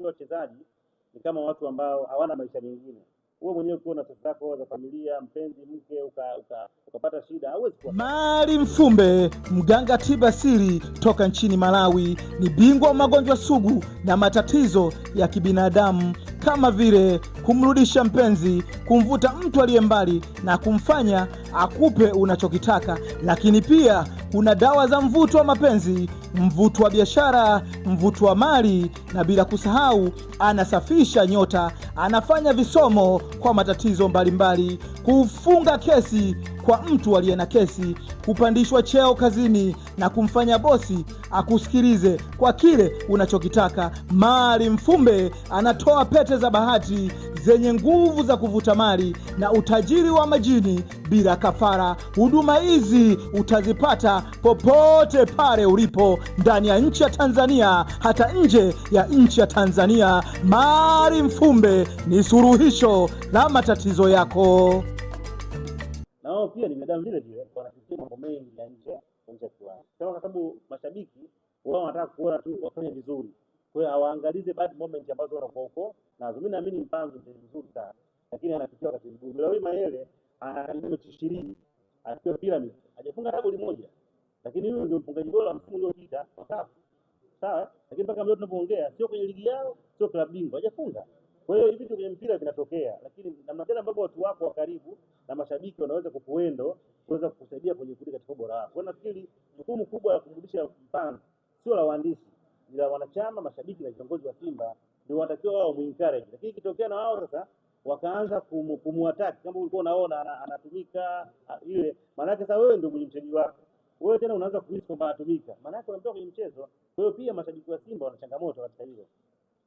unajua wachezaji ni kama watu ambao hawana maisha mengine. Wewe mwenyewe ukiwa na pesa zako za familia, mpenzi, mke, ukapata shida, hauwezi kuwa. Maalim Mfumbe, mganga tiba asili toka nchini Malawi, ni bingwa wa magonjwa sugu na matatizo ya kibinadamu kama vile kumrudisha mpenzi, kumvuta mtu aliye mbali na kumfanya akupe unachokitaka. Lakini pia kuna dawa za mvuto wa mapenzi, mvuto wa biashara, mvuto wa mali, na bila kusahau anasafisha nyota, anafanya visomo kwa matatizo mbalimbali, kufunga kesi kwa mtu aliye na kesi, kupandishwa cheo kazini na kumfanya bosi akusikilize kwa kile unachokitaka. Maalim Mfumbe anatoa pete za bahati zenye nguvu za kuvuta mali na utajiri wa majini bila kafara. Huduma hizi utazipata popote pale ulipo ndani ya nchi ya Tanzania, hata nje ya nchi ya Tanzania. Maalim Mfumbe ni suluhisho la matatizo yako. Na wao pia ni binadamu vile vile, wanapitia mambo mengi ya nje kwa sababu mashabiki wao wanataka kuona tu wafanye vizuri. Kwa hiyo hawaangalize bad moment ambazo wanakuwa huko nazo. Mimi naamini Mpanzu ni vizuri sana, lakini anapitia wakati mgumu. Leo hii Mayele ana mechi 20 akiwa Pyramid hajafunga hata goli moja, lakini huyu ndio mfungaji bora msimu uliopita kwa CAF. Sawa, lakini mpaka leo tunapoongea sio kwenye ligi yao, sio klabu bingwa hajafunga. Kwa hiyo hivi vitu kwenye mpira vinatokea, lakini namna gani ambapo watu wako wa karibu na mashabiki wanaweza kukuendo kuweza kukusaidia kwenye kurudi katika ubora wako. Kwa nafikiri jukumu kubwa la kurudisha Mpanzu sio la waandishi, ni la wanachama, mashabiki na viongozi wa Simba, ndio wanatakiwa wao muencourage. Lakini ikitokea na wao sasa wakaanza kumuattack, kama ulikuwa unaona anatumika ile, maana yake sasa wewe ndio mwenye mchezaji wako, wewe tena unaanza kuhisi kwamba anatumika, maana yake unamtoa kwenye mchezo. Kwa hiyo pia mashabiki wa Simba wana changamoto katika hilo,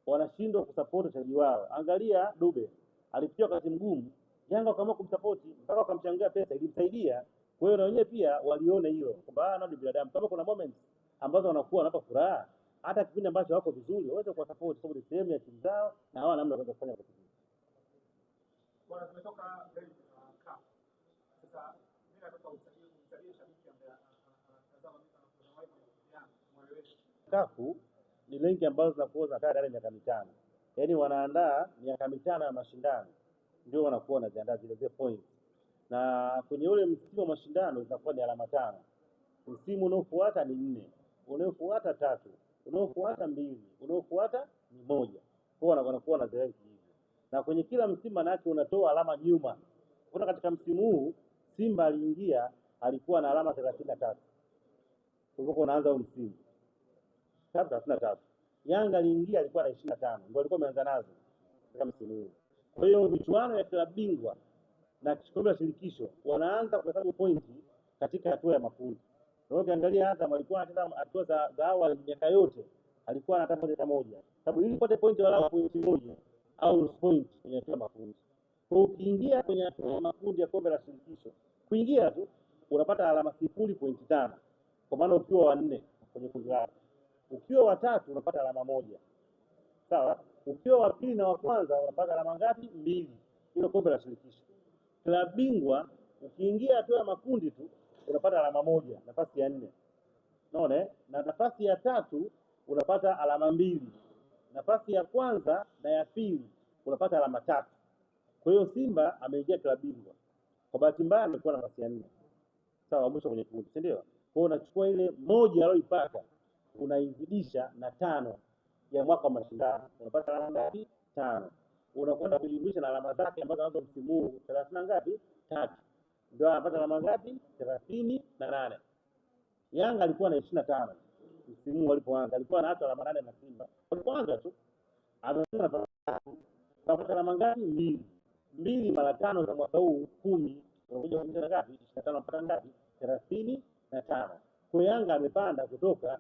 wanashindwa kusupport wachezaji wao. Angalia Dube alipitia wakati mgumu, Yanga kama kumsupport mpaka wakamchangia pesa ilimsaidia. Kwa hiyo na wenyewe pia walione hilo kwamba ndio binadamu, kama kuna moments ambazo wanakuwa wanapa furaha, hata kipindi ambacho wako vizuri waweze kuwa support, sababu ni sehemu ya timu zao na hawana namna ya kufanya kitu kingine. Bwana, tumetoka mbele CAF. Sasa mimi nataka usaidie shabiki ambaye anatazama CAF ni lengi ambazo zinakuwa zinakaa ndani ya miaka mitano. Yaani wanaandaa miaka mitano ya mashindano ndio wanakuwa wanaziandaa zile points. Na kwenye ule msimu wa mashindano zinakuwa ni alama 5. Msimu unaofuata ni 4, unaofuata 3, unaofuata 2, unaofuata ni 1. Kwa hiyo wanakuwa na zile hivyo. Na kwenye kila msimu manake unatoa alama nyuma. Kuna katika msimu huu Simba aliingia alikuwa na alama 33. Tulikuwa tunaanza msimu 33. Yanga aliingia alikuwa na 25. Ndio alikuwa ameanza nazo katika msimu huu. Kwa hiyo michuano ya klabu bingwa na kikombe cha shirikisho wanaanza kuhesabu pointi katika hatua ya makundi. Ndio ukiangalia Azam alikuwa anacheza hatua za awali miaka yote alikuwa anataka pointi moja. Sababu ili upate pointi wala pointi moja au point kwenye hatua ya makundi. Kwa ukiingia kwenye hatua ya makundi ya kombe la shirikisho, kuingia tu unapata alama 0.5. Kwa maana ukiwa wa 4 kwenye kundi lako. Ukiwa wa 3 unapata alama 1. Sawa? Ukiwa wa pili na wa kwanza unapata alama ngapi? 2. Hilo kombe la shirikisho. Klabu bingwa ukiingia hatua ya makundi tu unapata alama 1, nafasi ya 4. Unaona? Na nafasi ya 3 unapata alama 2. Nafasi ya kwanza na ya pili unapata alama 3. Kwa hiyo Simba ameingia klabu bingwa. Kwa bahati mbaya amekuwa nafasi ya 4. Sawa, mwisho kwenye kundi, si ndio? Kwa hiyo unachukua ile moja aliyoipata unaizidisha na 5 ya mwaka wa mashindano. Unapata alama ngapi? 5. Unakwenda kujumlisha na alama zake ambazo anazo msimu huu 30 ngapi? 3. Ndio anapata alama ngapi? 38. Yanga alikuwa na 25. Msimu walipoanza alikuwa na hata alama 8 na Simba. Walipoanza tu amepata alama ngapi? 2. 2 mara 5 za mwaka huu 10. Unakuja kuongeza ngapi? 25 unapata ngapi? 35. Kwa Yanga amepanda kutoka